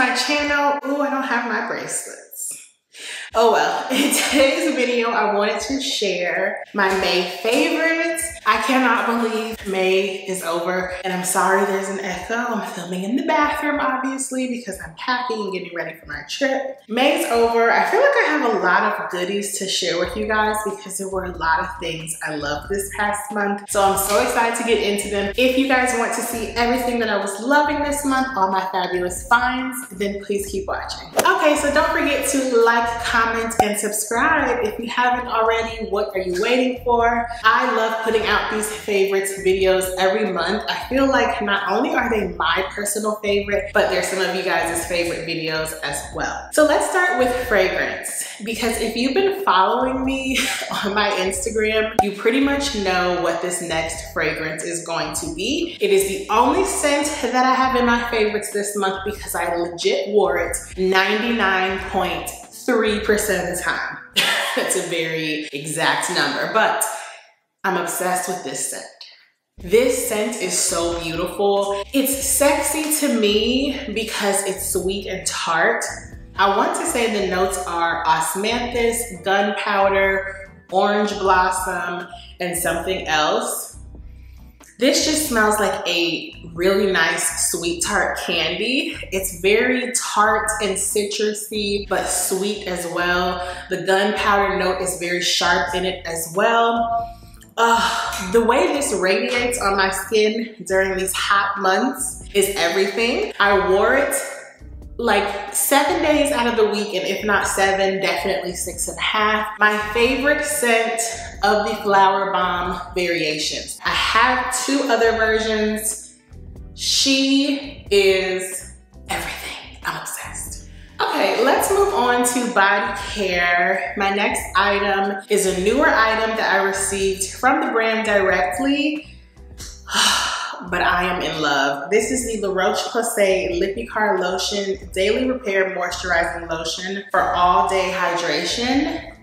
my channel. Ooh, I don't have my bracelets. Oh well, in today's video, I wanted to share my May favorites. I cannot believe May is over, and I'm sorry there's an echo. I'm filming in the bathroom, obviously, because I'm packing and getting ready for my trip. May's over. I feel like I have a lot of goodies to share with you guys because there were a lot of things I loved this past month. So I'm so excited to get into them. If you guys want to see everything that I was loving this month, all my fabulous finds, then please keep watching. Okay, so don't forget to like, comment, and subscribe. If you haven't already, what are you waiting for? I love putting out these favorites videos every month. I feel like not only are they my personal favorite, but they're some of you guys' favorite videos as well. So let's start with fragrance, because if you've been following me on my Instagram, you pretty much know what this next fragrance is going to be. It is the only scent that I have in my favorites this month because I legit wore it 99.3% of the time. That's a very exact number, but I'm obsessed with this scent. This scent is so beautiful. It's sexy to me because it's sweet and tart. I want to say the notes are osmanthus, gunpowder, orange blossom, and something else. This just smells like a really nice sweet tart candy. It's very tart and citrusy, but sweet as well. The gunpowder note is very sharp in it as well. The way this radiates on my skin during these hot months is everything. I wore it like 7 days out of the week, and if not 7, definitely 6.5. My favorite scent of the Flower Bomb variations. I have 2 other versions. She is everything. I'm obsessed. Okay, let's move on to body care. My next item is a newer item that I received from the brand directly. But I am in love. This is the Roche Posay Lippy Car Lotion Daily Repair Moisturizing Lotion for all day hydration.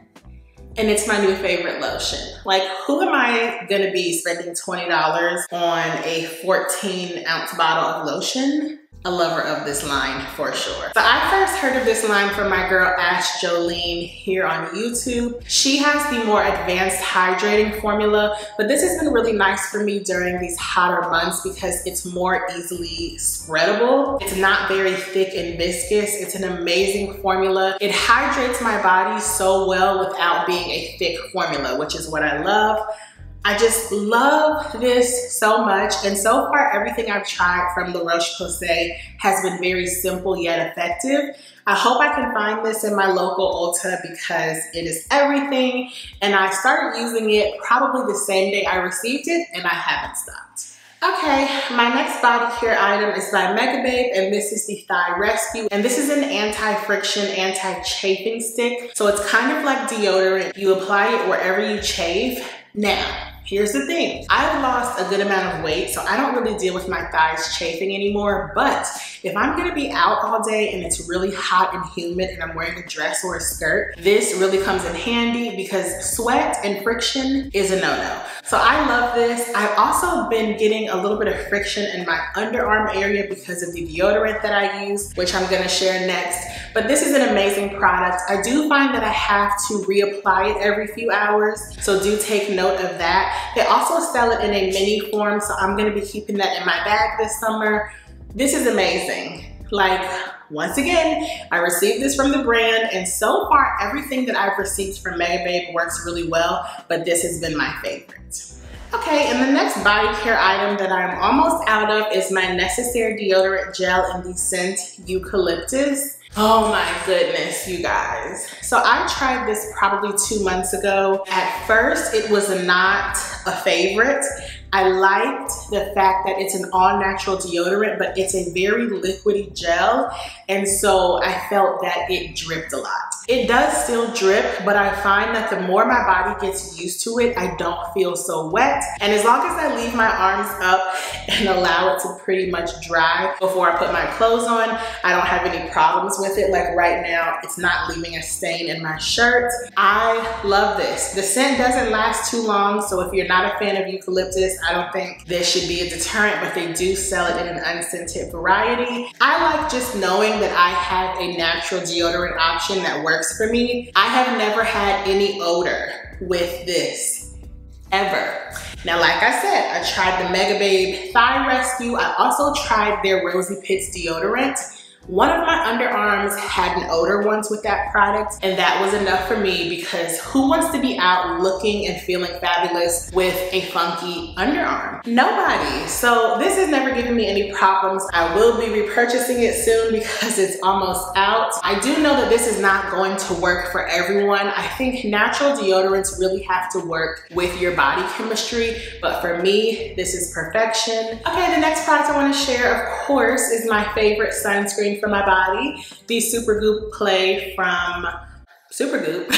And it's my new favorite lotion. Like, who am I gonna be spending $20 on a 14-ounce bottle of lotion? A lover of this line for sure. So I first heard of this line from my girl Ash Jolene here on YouTube. She has the more advanced hydrating formula, but this has been really nice for me during these hotter months because it's more easily spreadable. It's not very thick and viscous. It's an amazing formula. It hydrates my body so well without being a thick formula, which is what I love. I just love this so much, and so far everything I've tried from the Roche Posay has been very simple yet effective. I hope I can find this in my local Ulta because it is everything, and I started using it probably the same day I received it, and I haven't stopped. Okay, my next body care item is by Megababe, and this is the Thigh Rescue. And this is an anti-friction, anti-chafing stick. So it's kind of like deodorant. You apply it wherever you chafe. Now, here's the thing. I've lost a good amount of weight, so I don't really deal with my thighs chafing anymore, but if I'm gonna be out all day and it's really hot and humid and I'm wearing a dress or a skirt, this really comes in handy because sweat and friction is a no-no. So I love this. I've also been getting a little bit of friction in my underarm area because of the deodorant that I use, which I'm gonna share next. But this is an amazing product. I do find that I have to reapply it every few hours, so do take note of that. They also sell it in a mini form, so I'm gonna be keeping that in my bag this summer. This is amazing. Like, once again, I received this from the brand, and so far everything that I've received from Megababe works really well, but this has been my favorite. Okay, and the next body care item that I'm almost out of is my Necessaire deodorant gel in the scent Eucalyptus. Oh my goodness, you guys. So I tried this probably 2 months ago. At first, it was not a favorite. I liked the fact that it's an all-natural deodorant, but it's a very liquidy gel, and so I felt that it dripped a lot. It does still drip, but I find that the more my body gets used to it, I don't feel so wet. And as long as I leave my arms up and allow it to pretty much dry before I put my clothes on, I don't have any problems with it. Like right now, it's not leaving a stain in my shirt. I love this. The scent doesn't last too long, so if you're not a fan of eucalyptus, I don't think this should be a deterrent, but they do sell it in an unscented variety. I like just knowing that I have a natural deodorant option that works for me. I have never had any odor with this, ever. Now, like I said, I tried the Mega Babe Thigh Rescue. I also tried their Rosy Pits deodorant. One of my underarms had an odor once with that product, and that was enough for me because who wants to be out looking and feeling fabulous with a funky underarm? Nobody. So this has never given me any problems. I will be repurchasing it soon because it's almost out. I do know that this is not going to work for everyone. I think natural deodorants really have to work with your body chemistry, but for me, this is perfection. Okay, the next product I want to share, of course, is my favorite sunscreen for my body, the Super Goop Clay from Super Goop.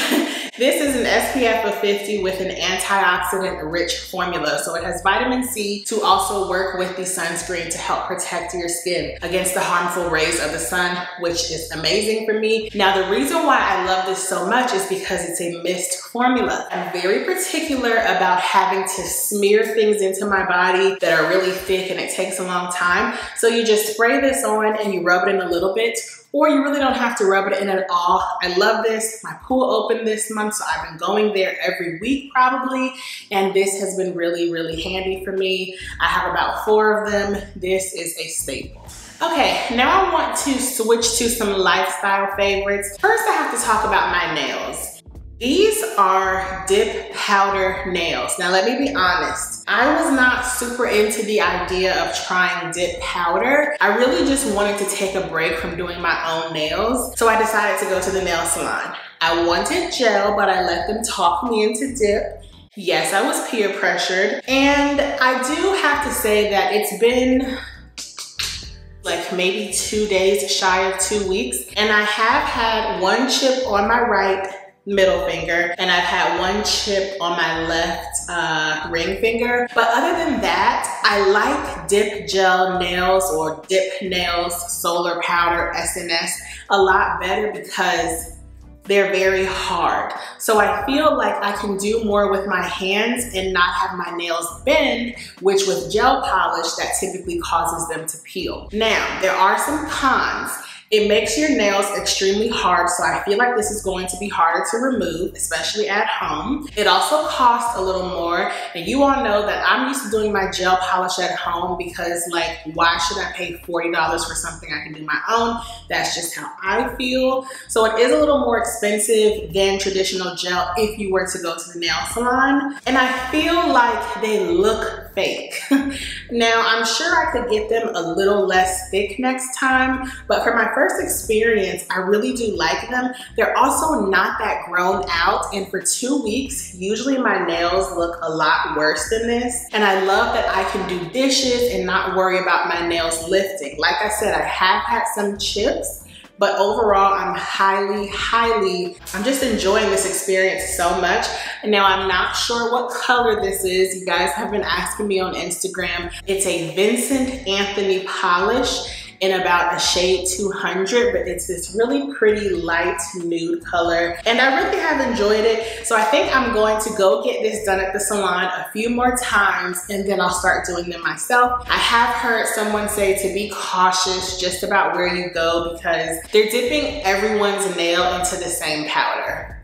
This is an SPF of 50 with an antioxidant rich formula. So it has vitamin C to also work with the sunscreen to help protect your skin against the harmful rays of the sun, which is amazing for me. Now, the reason why I love this so much is because it's a mist formula. I'm very particular about having to smear things into my body that are really thick and it takes a long time. So you just spray this on and you rub it in a little bit, or you really don't have to rub it in at all. I love this. My pool opened this month, so I've been going there every week probably, and this has been really, really handy for me. I have about 4 of them. This is a staple. Okay, now I want to switch to some lifestyle favorites. First, I have to talk about my nails. These are dip powder nails. Now, let me be honest. I was not super into the idea of trying dip powder. I really just wanted to take a break from doing my own nails. So I decided to go to the nail salon. I wanted gel, but I let them talk me into dip. Yes, I was peer pressured. And I do have to say that it's been like maybe 2 days shy of 2 weeks. And I have had 1 chip on my right middle finger, and I've had 1 chip on my left ring finger. But other than that, I like dip gel nails or dip nails, solar powder, SNS a lot better because they're very hard. So I feel like I can do more with my hands and not have my nails bend, which with gel polish, that typically causes them to peel. Now, there are some cons. It makes your nails extremely hard, so I feel like this is going to be harder to remove, especially at home. It also costs a little more, and you all know that I'm used to doing my gel polish at home because, like, why should I pay $40 for something I can do my own? That's just how I feel. So it is a little more expensive than traditional gel if you were to go to the nail salon, and I feel like they look fake. Now, I'm sure I could get them a little less thick next time, but for my first experience, I really do like them. They're also not that grown out, and for 2 weeks, usually my nails look a lot worse than this, and I love that I can do dishes and not worry about my nails lifting. Like I said, I have had some chips, but overall, I'm I'm just enjoying this experience so much. And now I'm not sure what color this is. You guys have been asking me on Instagram. It's a Vincent Anthony polish in about a shade 200, but it's this really pretty light nude color. And I really have enjoyed it. So I think I'm going to go get this done at the salon a few more times, and then I'll start doing them myself. I have heard someone say to be cautious just about where you go because they're dipping everyone's nail into the same powder.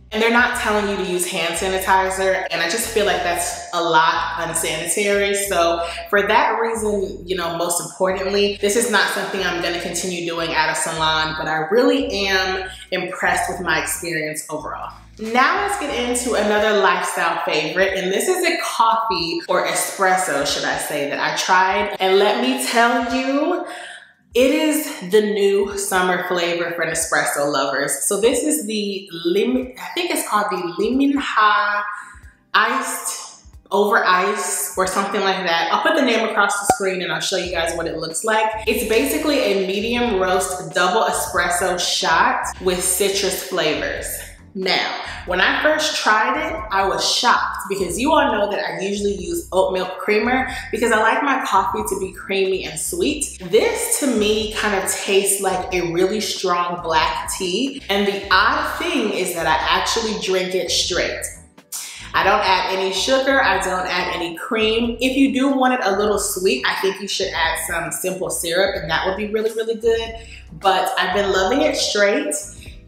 And they're not telling you to use hand sanitizer, and I just feel like that's a lot unsanitary. So for that reason, you know, most importantly, this is not something I'm gonna continue doing at a salon, but I really am impressed with my experience overall. Now let's get into another lifestyle favorite, and this is a coffee or espresso, should I say, that I tried. And let me tell you, it is the new summer flavor for Nespresso lovers. So this is the lemon, I think it's called the Lemon Ha Iced over ice or something like that. I'll put the name across the screen and I'll show you guys what it looks like. It's basically a medium roast double espresso shot with citrus flavors. Now, when I first tried it, I was shocked because you all know that I usually use oat milk creamer because I like my coffee to be creamy and sweet. This to me kind of tastes like a really strong black tea. And the odd thing is that I actually drink it straight. I don't add any sugar, I don't add any cream. If you do want it a little sweet, I think you should add some simple syrup and that would be really, really good. But I've been loving it straight.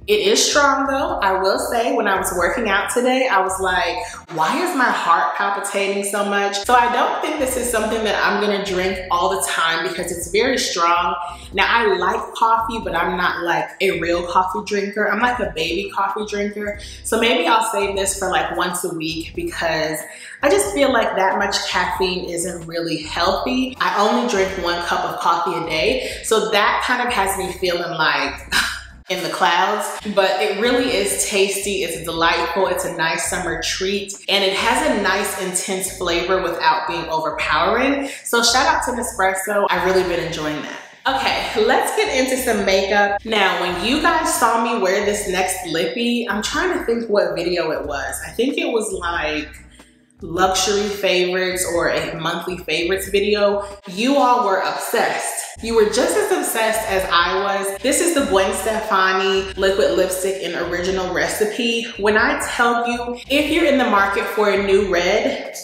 It is strong though. I will say when I was working out today, I was like, why is my heart palpitating so much? So I don't think this is something that I'm gonna drink all the time because it's very strong. Now I like coffee, but I'm not like a real coffee drinker. I'm like a baby coffee drinker. So maybe I'll save this for like once a week because I just feel like that much caffeine isn't really healthy. I only drink 1 cup of coffee a day. So that kind of has me feeling like in the clouds, but it really is tasty. It's delightful. It's a nice summer treat and it has a nice intense flavor without being overpowering. So shout out to Nespresso. I've really been enjoying that. Okay, let's get into some makeup. Now, when you guys saw me wear this next lippy, I'm trying to think what video it was. I think it was like luxury favorites or a monthly favorites video. You all were obsessed. You were just as obsessed as I was. This is the Gwen Stefani liquid lipstick in original recipe. When I tell you, if you're in the market for a new red,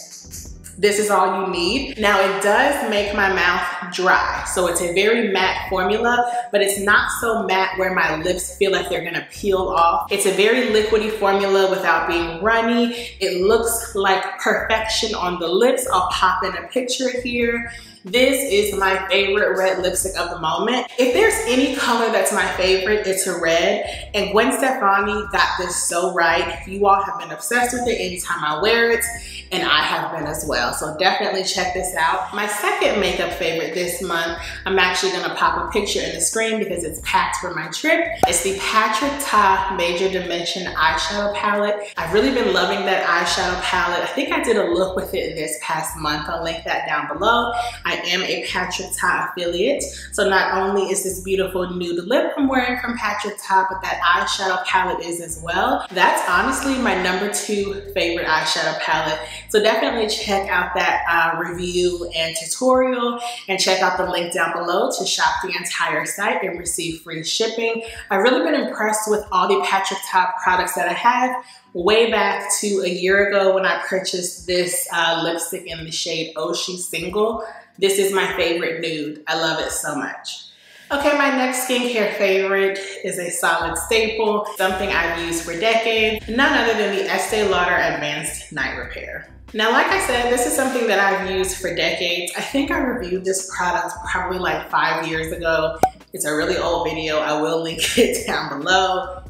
this is all you need. Now it does make my mouth dry. So it's a very matte formula, but it's not so matte where my lips feel like they're gonna peel off. It's a very liquidy formula without being runny. It looks like perfection on the lips. I'll pop in a picture here. This is my favorite red lipstick of the moment. If there's any color that's my favorite, it's a red. And Gwen Stefani got this so right. You all have been obsessed with it anytime I wear it, and I have been as well. So definitely check this out. My second makeup favorite this month, I'm actually gonna pop a picture in the screen because it's packed for my trip. It's the Patrick Ta Major Dimension eyeshadow palette. I've really been loving that eyeshadow palette. I think I did a look with it this past month. I'll link that down below. I am a Patrick Ta affiliate. So not only is this beautiful nude lip I'm wearing from Patrick Ta, but that eyeshadow palette is as well. That's honestly my #2 favorite eyeshadow palette. So definitely check out that review and tutorial and check out the link down below to shop the entire site and receive free shipping. I've really been impressed with all the Patrick Ta products that I have. Way back to a year ago when I purchased this lipstick in the shade Oshi Single. This is my favorite nude. I love it so much. Okay, my next skincare favorite is a solid staple, something I've used for decades, none other than the Estee Lauder Advanced Night Repair. Now, like I said, this is something that I've used for decades. I think I reviewed this product probably like 5 years ago. It's a really old video. I will link it down below.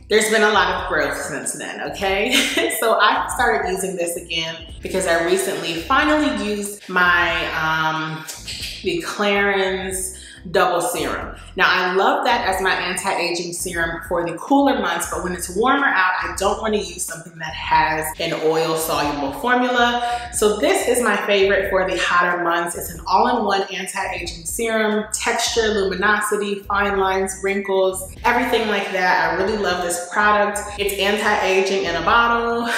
There's been a lot of growth since then, okay? So I started using this again because I recently finally used my, the Clarins Double Serum. Now I love that as my anti-aging serum for the cooler months, but when it's warmer out, I don't want to use something that has an oil soluble formula. So this is my favorite for the hotter months. It's an all-in-one anti-aging serum, texture, luminosity, fine lines, wrinkles, everything like that. I really love this product. It's anti-aging in a bottle.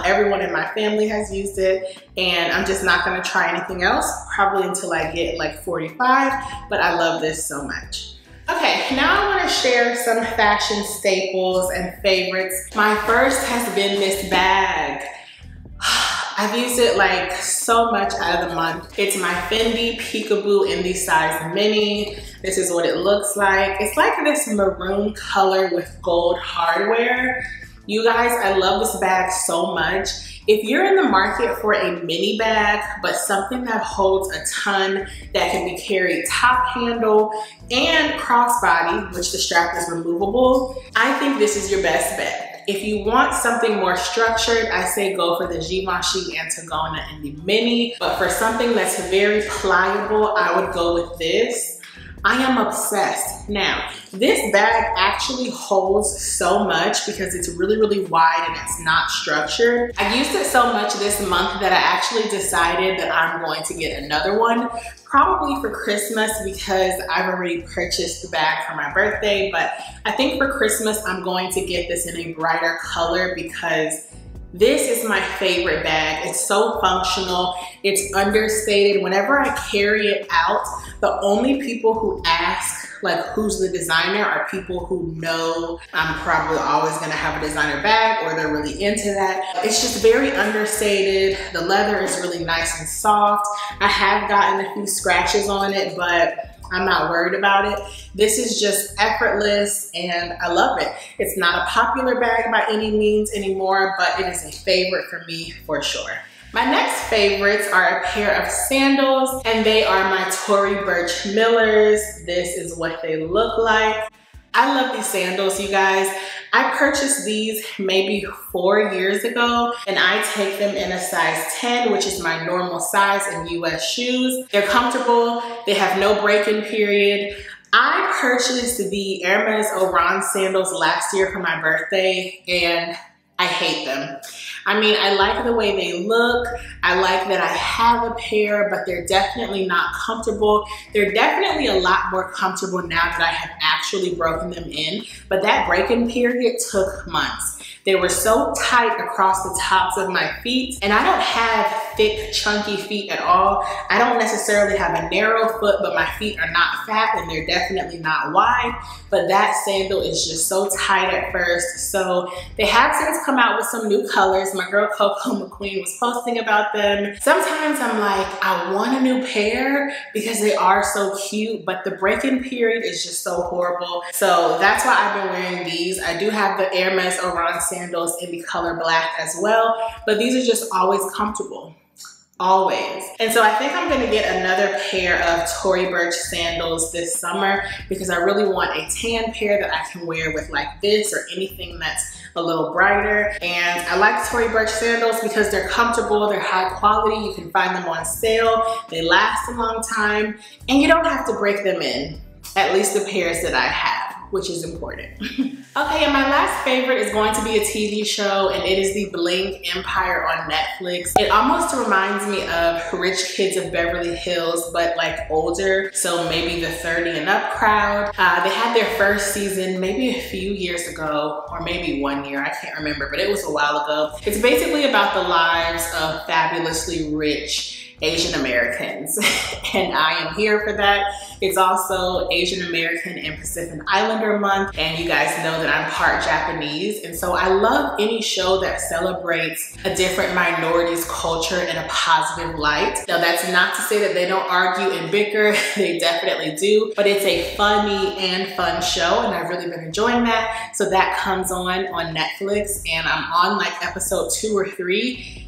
Everyone in my family has used it, and I'm just not gonna try anything else, probably until I get like 45, but I love this so much. Okay, now I wanna share some fashion staples and favorites. My first has been this bag. I've used it like so much out of the month. It's my Fendi Peekaboo in the size mini. This is what it looks like. It's like this maroon color with gold hardware. You guys, I love this bag so much. If you're in the market for a mini bag, but something that holds a ton, that can be carried top handle and crossbody, which the strap is removable, I think this is your best bet. If you want something more structured, I say go for the Givenchy Antigona in the mini. But for something that's very pliable, I would go with this. I am obsessed. Now, this bag actually holds so much because it's really, really wide and it's not structured. I used it so much this month that I actually decided that I'm going to get another one, probably for Christmas, because I've already purchased the bag for my birthday. But I think for Christmas, I'm going to get this in a brighter color because this is my favorite bag. It's so functional. It's understated. Whenever I carry it out, the only people who ask like who's the designer are people who know I'm probably always gonna have a designer bag or they're really into that. It's just very understated. The leather is really nice and soft. I have gotten a few scratches on it, but I'm not worried about it. This is just effortless and I love it. It's not a popular bag by any means anymore, but it is a favorite for me for sure. My next favorites are a pair of sandals, and they are my Tory Burch Millers. This is what they look like. I love these sandals, you guys. I purchased these maybe 4 years ago, and I take them in a size 10, which is my normal size in US shoes. They're comfortable, they have no break-in period. I purchased the Hermes Oran sandals last year for my birthday, and I hate them. I mean, I like the way they look. I like that I have a pair, but they're definitely not comfortable. They're definitely a lot more comfortable now that I have actually broken them in, but that break-in period took months. They were so tight across the tops of my feet, and I don't have thick, chunky feet at all. I don't necessarily have a narrow foot, but my feet are not fat and they're definitely not wide, but that sandal is just so tight at first. So they have since come out with some new colors. My girl Coco McQueen was posting about them. Sometimes I'm like, I want a new pair because they are so cute, but the break-in period is just so horrible. So that's why I've been wearing these. I do have the Hermes Oran sandals in the color black as well, but these are just always comfortable. Always. And so I think I'm gonna get another pair of Tory Burch sandals this summer because I really want a tan pair that I can wear with like this or anything that's a little brighter. And I like Tory Burch sandals because they're comfortable, they're high quality, you can find them on sale, they last a long time, and you don't have to break them in, at least the pairs that I have, which is important. Okay, and my last favorite is going to be a TV show, and it is the Bling Empire on Netflix. It almost reminds me of Rich Kids of Beverly Hills, but like older, so maybe the 30 and up crowd. They had their first season maybe a few years ago, or maybe 1 year, I can't remember, but it was a while ago. It's basically about the lives of fabulously rich Asian Americans, and I am here for that. It's also Asian American and Pacific Islander month, and you guys know that I'm part Japanese, and so I love any show that celebrates a different minority's culture in a positive light. Now that's not to say that they don't argue and bicker, they definitely do, but it's a funny and fun show, and I've really been enjoying that. So that comes on Netflix, and I'm on like episode 2 or 3.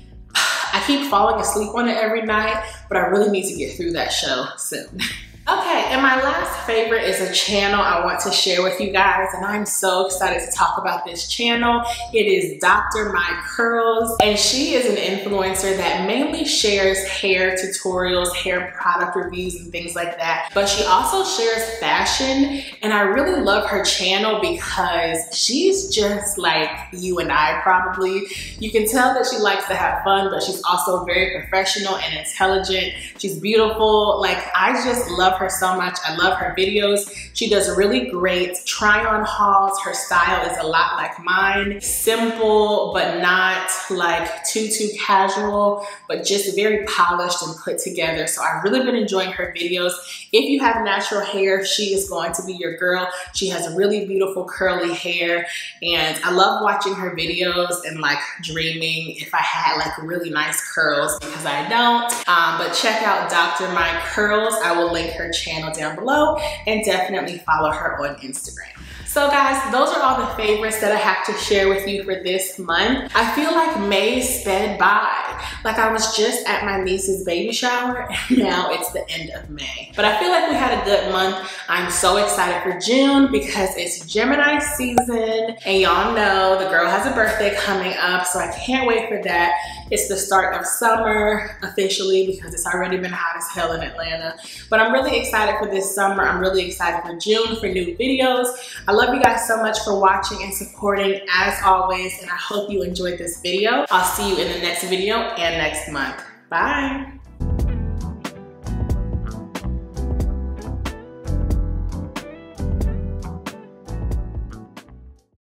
I keep falling asleep on it every night, but I really need to get through that show soon. Okay, and my last favorite is a channel I want to share with you guys, and I'm so excited to talk about this channel. It is Dr. My Curls, and she is an influencer that mainly shares hair tutorials, hair product reviews, and things like that. But she also shares fashion, and I really love her channel because she's just like you and I probably. You can tell that she likes to have fun, but she's also very professional and intelligent. She's beautiful. Like, I just love her so much. I love her videos. She does really great try-on hauls. Her style is a lot like mine. Simple, but not like too casual, but just very polished and put together. So I've really been enjoying her videos. If you have natural hair, she is going to be your girl. She has really beautiful curly hair, and I love watching her videos and like dreaming if I had like really nice curls, because I don't. But check out Dr. My Curls. I will link her channel down below, and definitely follow her on Instagram. So guys, those are all the favorites that I have to share with you for this month. I feel like May sped by. Like I was just at my niece's baby shower, and now it's the end of May. But I feel like we had a good month. I'm so excited for June because it's Gemini season, and y'all know the girl has a birthday coming up, so I can't wait for that. It's the start of summer officially because it's already been hot as hell in Atlanta. But I'm really excited for this summer. I'm really excited for June for new videos. I love you guys so much for watching and supporting as always, and I hope you enjoyed this video. I'll see you in the next video and next month. Bye.